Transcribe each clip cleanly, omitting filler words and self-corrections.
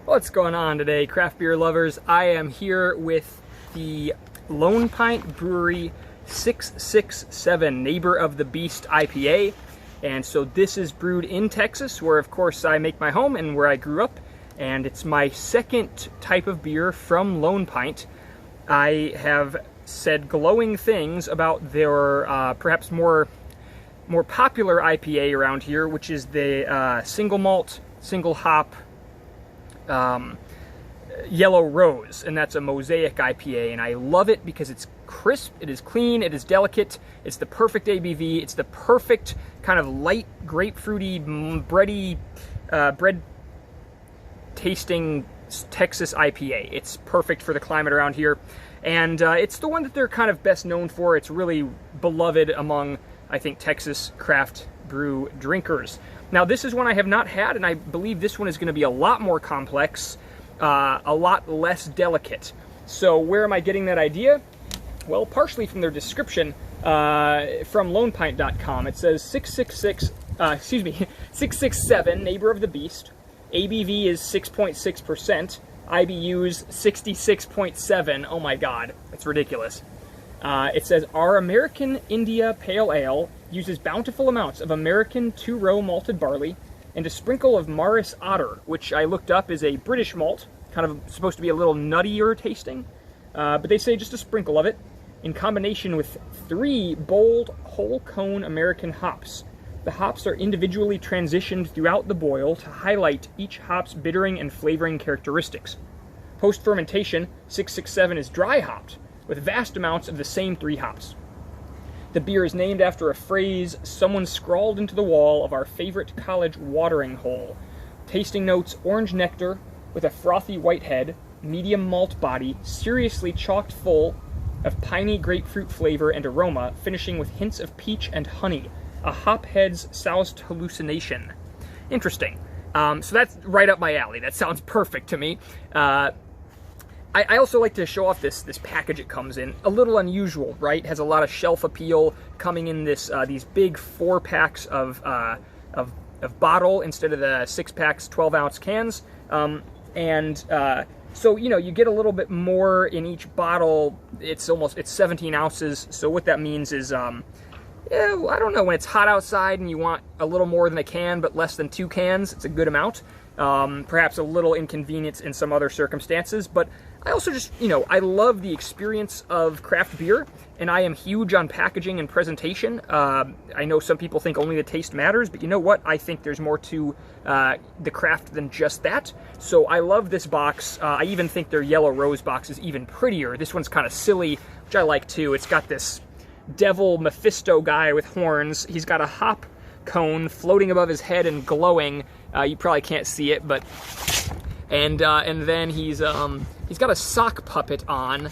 What's going on today, craft beer lovers? I am here with the Lone Pint Brewery 667 Neighbor of the Beast IPA. And so this is brewed in Texas, where of course I make my home and where I grew up. And it's my second type of beer from Lone Pint. I have said glowing things about their perhaps more popular IPA around here, which is the single malt, single hop Yellow Rose, and that's a mosaic IPA, and I love it because it's crisp, it is clean, it is delicate, it's the perfect ABV, it's the perfect kind of light, grapefruity, bready, bread tasting Texas IPA. It's perfect for the climate around here, and it's the one that they're kind of best known for. It's really beloved among, I think, Texas craft brew drinkers. Now, this is one I have not had, and I believe this one is going to be a lot more complex, a lot less delicate. So where am I getting that idea? Well, partially from their description from lonepint.com. It says 667, Neighbor of the Beast. ABV is 6.6%. IBUs 66.7. Oh my God, that's ridiculous. It says, our American India Pale Ale uses bountiful amounts of American two-row malted barley and a sprinkle of Maris Otter, which I looked up is a British malt, kind of supposed to be a little nuttier tasting, but they say just a sprinkle of it, in combination with 3 bold whole cone American hops. The hops are individually transitioned throughout the boil to highlight each hop's bittering and flavoring characteristics. Post-fermentation, 667 is dry hopped, with vast amounts of the same 3 hops. The beer is named after a phrase someone scrawled into the wall of our favorite college watering hole. Tasting notes: orange nectar with a frothy white head, medium malt body, seriously chocked full of piney grapefruit flavor and aroma, finishing with hints of peach and honey. A hop head's soused hallucination. Interesting. So that's right up my alley. That sounds perfect to me. I also like to show off this package it comes in. A little unusual, right? It has a lot of shelf appeal, coming in this these big 4-packs of bottle instead of the 6-packs 12-ounce cans. So you know, you get a little bit more in each bottle. It's 17 ounces. So what that means is, yeah, I don't know, when it's hot outside and you want a little more than a can but less than 2 cans, it's a good amount. Perhaps a little inconvenience in some other circumstances, but I also just, you know, I love the experience of craft beer, and I am huge on packaging and presentation. I know some people think only the taste matters, but you know what? I think there's more to the craft than just that. So I love this box. I even think their Yellow Rose box is even prettier. This one's kind of silly, which I like too. It's got this devil Mephisto guy with horns. He's got a hop cone floating above his head and glowing. You probably can't see it, but and then he's got a sock puppet on.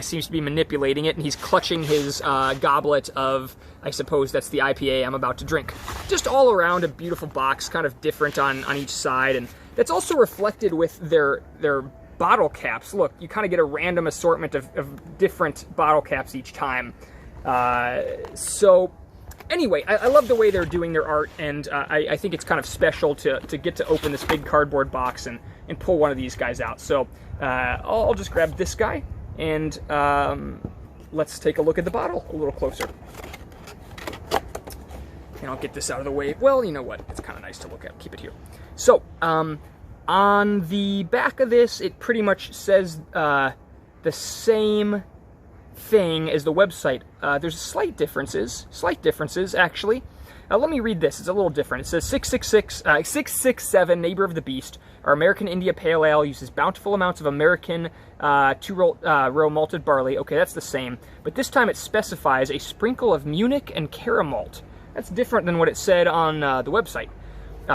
Seems to be manipulating it, and he's clutching his goblet of, I suppose that's the IPA I'm about to drink. Just all around a beautiful box, kind of different on each side, and that's also reflected with their bottle caps. Look, you kind of get a random assortment of different bottle caps each time. So anyway, I love the way they're doing their art, and I think it's kind of special to get to open this big cardboard box and pull one of these guys out. So I'll just grab this guy, and let's take a look at the bottle a little closer. And I'll get this out of the way. Well, you know what? It's kind of nice to look at. Keep it here. So on the back of this, it pretty much says the same thing as the website. There's slight differences actually. Let me read this. It's a little different. It says 667 Neighbor of the Beast. Our American India Pale Ale uses bountiful amounts of American two-row malted barley. Okay, that's the same, but this time it specifies a sprinkle of Munich and caramalt. That's different than what it said on the website.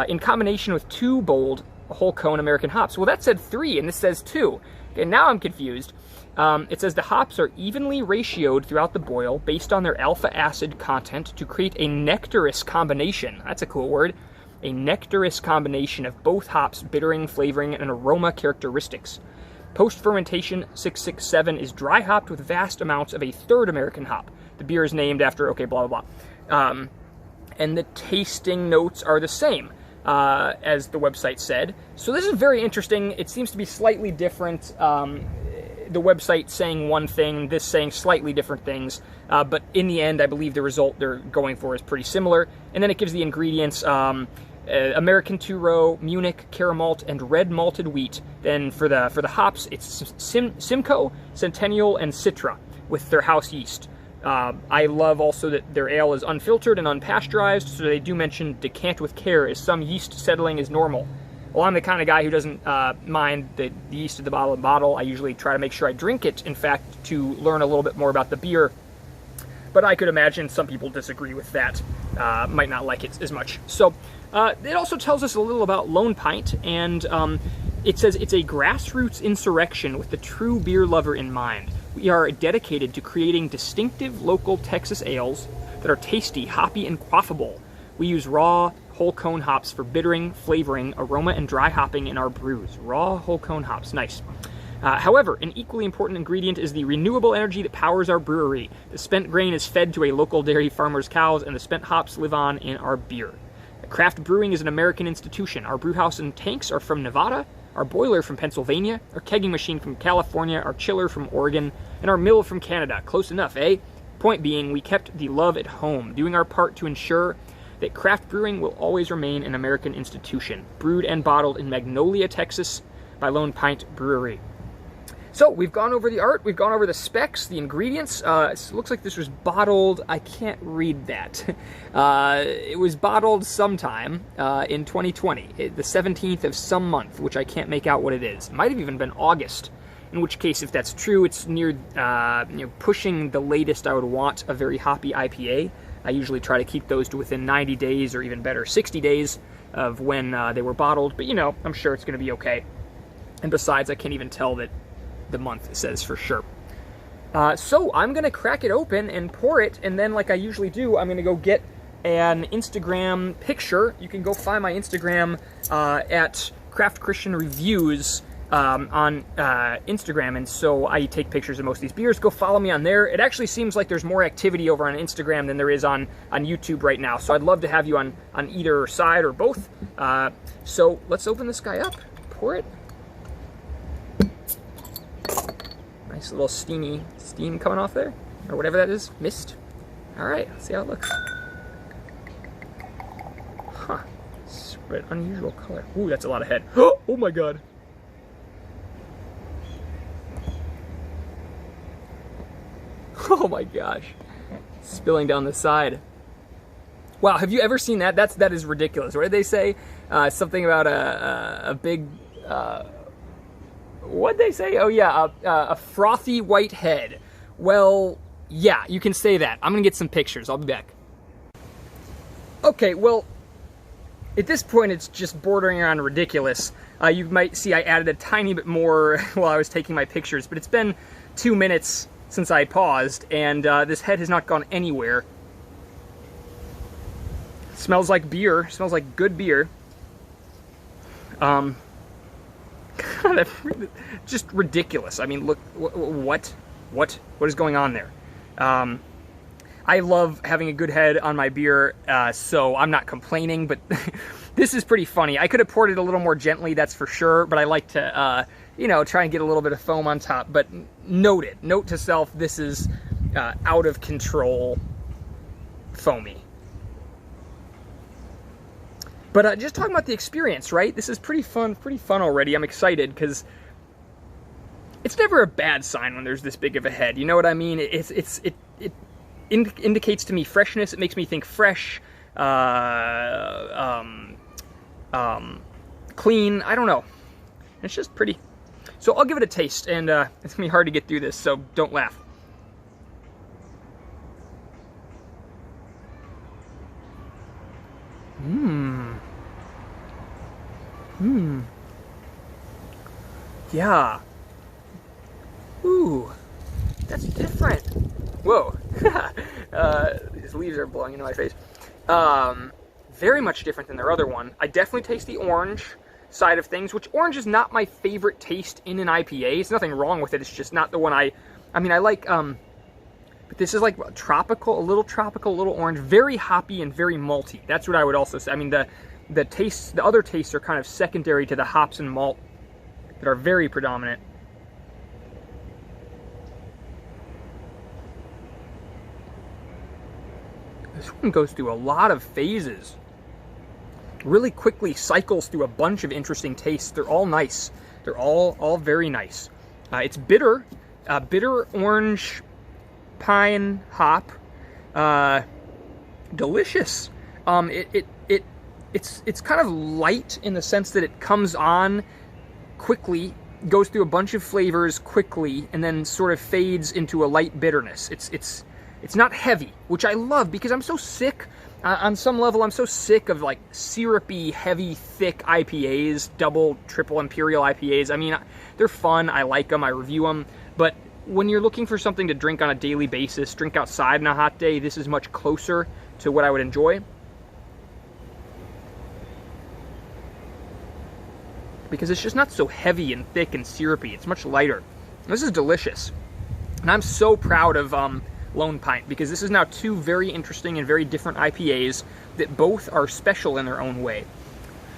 In combination with 2 bold whole cone American hops. Well, that said 3, and this says 2. Okay, now I'm confused. It says the hops are evenly ratioed throughout the boil based on their alpha acid content to create a nectarous combination. That's a cool word. A nectarous combination of both hops' bittering, flavoring, and aroma characteristics. Post-fermentation, 667 is dry hopped with vast amounts of a 3rd American hop. The beer is named after, okay, blah, blah, blah. And the tasting notes are the same. as the website said. So this is very interesting. It seems to be slightly different. The website saying one thing, this saying slightly different things, but in the end, I believe the result they're going for is pretty similar. And then it gives the ingredients, American two-row, Munich, caramalt, and red malted wheat. Then for the hops, it's Simcoe, Centennial, and Citra with their house yeast. I love also that their ale is unfiltered and unpasteurized, so they do mention decant with care as some yeast settling is normal. Well, I'm the kind of guy who doesn't mind the yeast of the bottle. I usually try to make sure I drink it, in fact, to learn a little bit more about the beer. But I could imagine some people disagree with that, might not like it as much. So it also tells us a little about Lone Pint, and it says it's a grassroots insurrection with the true beer lover in mind. We are dedicated to creating distinctive local Texas ales that are tasty, hoppy, and quaffable. We use raw, whole cone hops for bittering, flavoring, aroma, and dry hopping in our brews. Raw, whole cone hops, nice. However, an equally important ingredient is the renewable energy that powers our brewery. The spent grain is fed to a local dairy farmer's cows, and the spent hops live on in our beer. Craft brewing is an American institution. Our brewhouse and tanks are from Nevada, our boiler from Pennsylvania, our kegging machine from California, our chiller from Oregon, and our mill from Canada. Close enough, eh? Point being, we kept the love at home, doing our part to ensure that craft brewing will always remain an American institution. Brewed and bottled in Magnolia, Texas by Lone Pint Brewery. So we've gone over the art, we've gone over the specs, the ingredients. It looks like this was bottled, I can't read that. It was bottled sometime in 2020, the 17th of some month, which I can't make out what it is. It might have even been August, in which case, if that's true, it's near pushing the latest I would want a very hoppy IPA. I usually try to keep those to within 90 days, or even better, 60 days of when they were bottled. But, I'm sure it's going to be okay. And besides, I can't even tell that the month says for sure. So I'm going to crack it open and pour it, and then like I usually do, I'm going to go get an Instagram picture. You can go find my Instagram at Craft Christian Reviews on Instagram, and so I take pictures of most of these beers. Go follow me on there. It actually seems like there's more activity over on Instagram than there is on YouTube right now, so I'd love to have you on either side or both. So let's open this guy up, pour it. Nice little steam coming off there, or whatever that is, mist. All right, let's see how it looks. Huh, it's an unusual color. Ooh, that's a lot of head. Oh my God. Oh my gosh, spilling down the side. Wow, have you ever seen that? That is ridiculous. What did they say? Something about a big, what'd they say? Oh yeah, a frothy white head. Well, yeah, you can say that. I'm gonna get some pictures. I'll be back. Okay, well, at this point it's just bordering on ridiculous. You might see I added a tiny bit more while I was taking my pictures, but it's been 2 minutes since I paused, and this head has not gone anywhere. Smells like beer. Smells like good beer. Just ridiculous. I mean, look, what is going on there? I love having a good head on my beer, so I'm not complaining, but this is pretty funny. I could have poured it a little more gently, that's for sure, but I like to, try and get a little bit of foam on top. But note to self, this is out of control foamy. But just talking about the experience, right? This is pretty fun already. I'm excited because it's never a bad sign when there's this big of a head. You know what I mean? It indicates to me freshness. It makes me think fresh, clean. I don't know. It's just pretty. So I'll give it a taste, and it's gonna be hard to get through this, so don't laugh. Yeah. Ooh, that's different. Whoa. These leaves are blowing into my face. Very much different than their other one. I definitely taste the orange side of things, which orange is not my favorite taste in an IPA. It's nothing wrong with it. It's just not the one I mean, I like, but this is like tropical, a little orange, very hoppy and very malty. That's what I would also say. I mean, the other tastes are kind of secondary to the hops and malt that are very predominant. This one goes through a lot of phases. Really quickly cycles through a bunch of interesting tastes. They're all nice. They're all very nice. It's bitter, bitter orange pine hop, delicious. It's kind of light in the sense that it comes on quickly, goes through a bunch of flavors quickly, and then sort of fades into a light bitterness. It's not heavy, which I love because I'm so sick. On some level, I'm so sick of like syrupy, heavy, thick IPAs, double, triple imperial IPAs. I mean, they're fun. I like them. I review them. But when you're looking for something to drink on a daily basis, drink outside on a hot day, this is much closer to what I would enjoy. Because it's just not so heavy and thick and syrupy. It's much lighter. This is delicious. And I'm so proud of Lone Pint, because this is now two very interesting and very different IPAs that both are special in their own way.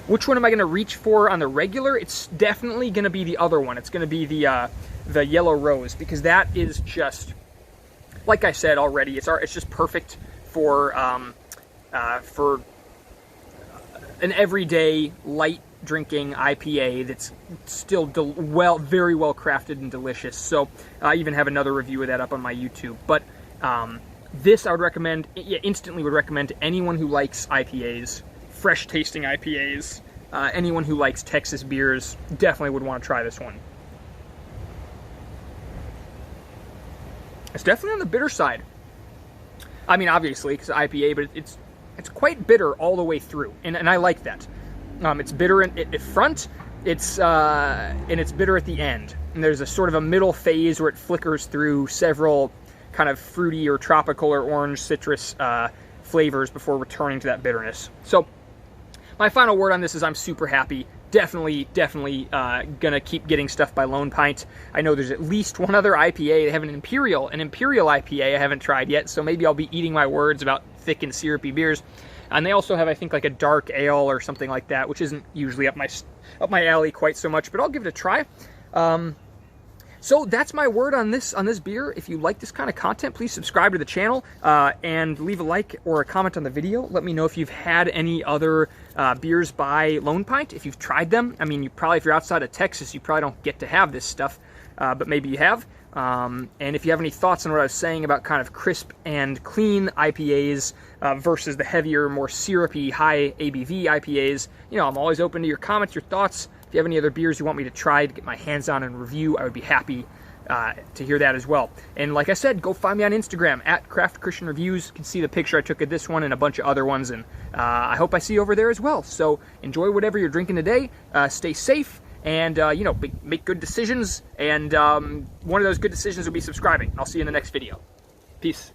Which one am I going to reach for on the regular? It's definitely going to be the other one. It's going to be the Yellow Rose, because that is just, like I said already, it's just perfect for an everyday light drinking IPA that's still very well crafted and delicious. So I even have another review of that up on my YouTube. But this I would recommend, instantly would recommend to anyone who likes IPAs, fresh tasting IPAs, anyone who likes Texas beers, definitely would want to try this one. It's definitely on the bitter side. I mean, obviously, because IPA, but it's quite bitter all the way through, and I like that. It's bitter at front, and it's bitter at the end. And there's a sort of a middle phase where it flickers through several kind of fruity or tropical or orange citrus flavors before returning to that bitterness. So my final word on this is I'm super happy. Definitely gonna keep getting stuff by Lone Pint. I know there's at least one other IPA. They have an Imperial IPA I haven't tried yet, so maybe I'll be eating my words about thick and syrupy beers. And they also have, I think, like a dark ale or something like that, which isn't usually up my alley quite so much, but I'll give it a try. So that's my word on this beer. If you like this kind of content, please subscribe to the channel and leave a like or a comment on the video. Let me know if you've had any other beers by Lone Pint, if you've tried them. I mean, if you're outside of Texas, you probably don't get to have this stuff, but maybe you have. And if you have any thoughts on what I was saying about kind of crisp and clean IPAs versus the heavier, more syrupy, high ABV IPAs, I'm always open to your comments, your thoughts. If you have any other beers you want me to try to get my hands on and review, I would be happy to hear that as well. And like I said, go find me on Instagram at Craft Christian Reviews. You can see the picture I took of this one and a bunch of other ones, and I hope I see you over there as well. So enjoy whatever you're drinking today. Stay safe. And, make good decisions, and one of those good decisions will be subscribing. I'll see you in the next video. Peace.